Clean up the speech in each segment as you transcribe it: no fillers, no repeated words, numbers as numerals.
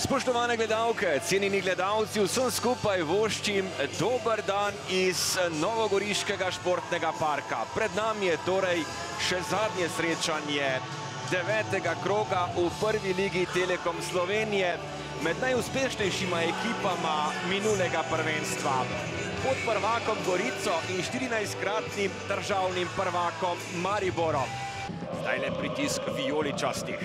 Spoštovane gledalke, cenjeni gledalci, vsem skupaj voščim dober dan iz Novogoriškega športnega parka. Pred nami je torej še zadnje srečanje 9. kroga v prvi ligi Telekom Slovenije med najuspešnejšima ekipama minulega prvenstva. Pod prvakom Gorico in 14-kratnim državnim prvakom Mariborom. Zdaj le pritisk vijoličastih.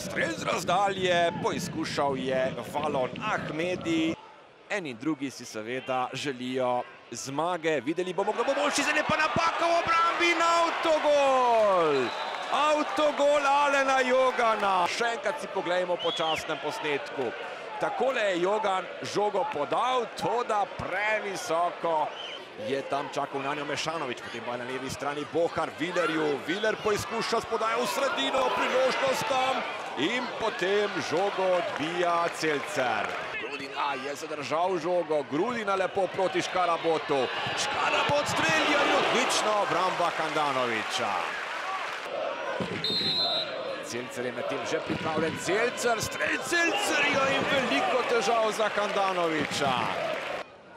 Strel z razdalje, poizkušal je Valon Ahmedi. En in drugi si seveda želijo zmage. Videli bomo, kdo bo boljši, zdaj pa napaka v obrambi in avtogol! Avtogol Alena Jogana. Še enkrat si poglejmo po častnem posnetku. Takole je Jogan žogo podal, toda previsoko je tam čakal na njo Mešanović, potem pa je na levi strani Bohar Vilerju. Viler poizkuša s podajo v sredino, priložnost tam in potem žogo odbija Celcer. Grudina je zadržal žogo, Grudina lepo proti Škarabotu. Škarabot strelja in odlična obramba Handanovića. Celcer je med tem že pripravljen. Celcer, strel Celcerja in veliko težav za Handanovića.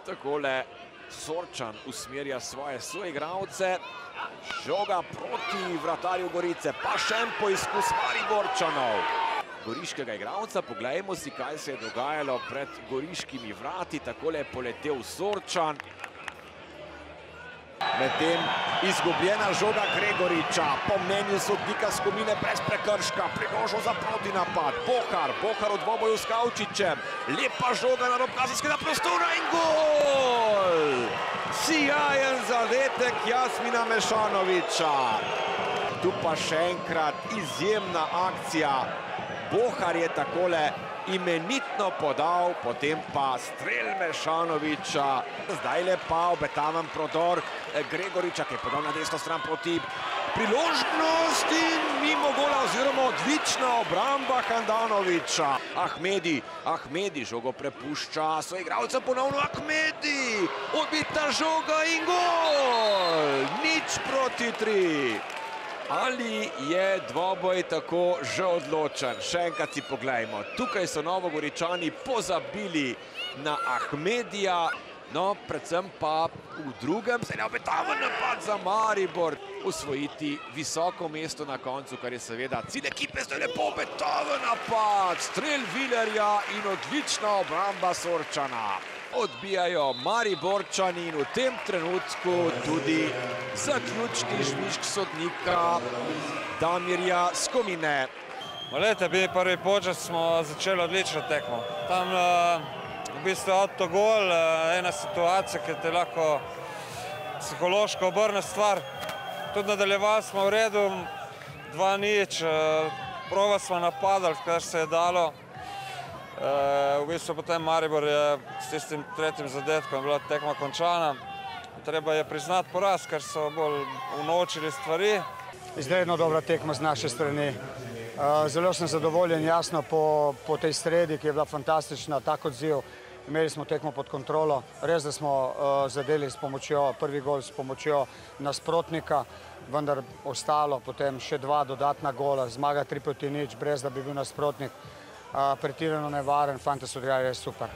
Takole Sorčan usmerja svoje soigralce. Žoga proti vratarju Gorice, pa še en poizkus Mariborčanov. Goriškega igralca, poglejmo si, kaj se je dogajalo pred goriškimi vrati. Takole je poletel Sorčan. Medtem izgubljena žoga Gregoriča, po mnenju sodnika Skomine brez prekrška, priložil za protinapad. Bohar v dvoboju s Kavčičem, lepa žoga na rob kazenskega prostora in gol! Sijajen zadetek Jasmina Mešanovića. Tu pa še enkrat izjemna akcija. Bohar je takole imenitno podal, potem pa strel Mešanovića. Zdaj le pa obetaven prodor Gregoriča, ki je podal na desno stran proti priložnost in mimo gola oziroma odlična obramba Handanovića. Ahmedi žogo prepušča soigralcem, ponovno Ahmedi. Odbita žoga in gol! 0:3. Ali je dvoboj tako že odločen? Še enkrat si poglejmo. Tukaj so Novogoričani pozabili na Ahmedija. No, predvsem pa v drugem se ne obetaven napad za Maribor. Usvojiti visoko mesto na koncu, kar je seveda cilj ekipe. Zdaj lepo obetaven napad. Strel Vilerja in odlična obramba Sorčana. Odbijajo Mariborčani in v tem trenutku tudi zaključni žvižg sodnika Damirja Skomine. Glejte, prvi polčas smo začeli odlično tekmo. Tam v bistvu avtogol, ena situacija, ki te lahko psihološko obrne stvar. Tudi nadaljevali smo v redu, 2:0, prova smo napadali, kar se je dalo. V bistvu potem Maribor je s tistim tretjim zadetkom bila tekma končana. Treba je priznati poraz, ker so bolj unovčili stvari. Izredno dobra tekma z naše strani. Zelo sem zadovoljen, jasno, po tej sredi, ki je bila fantastična, tak odziv. Imeli smo tekmo pod kontrolo. Res, da smo zadeli s pomočjo, prvi gol s pomočjo nasprotnika, vendar ostalo potem še 2 dodatna gola, zmaga 3:0, brez da bi bil nasprotnik pretirano nevaren. Fante so odigrali res super.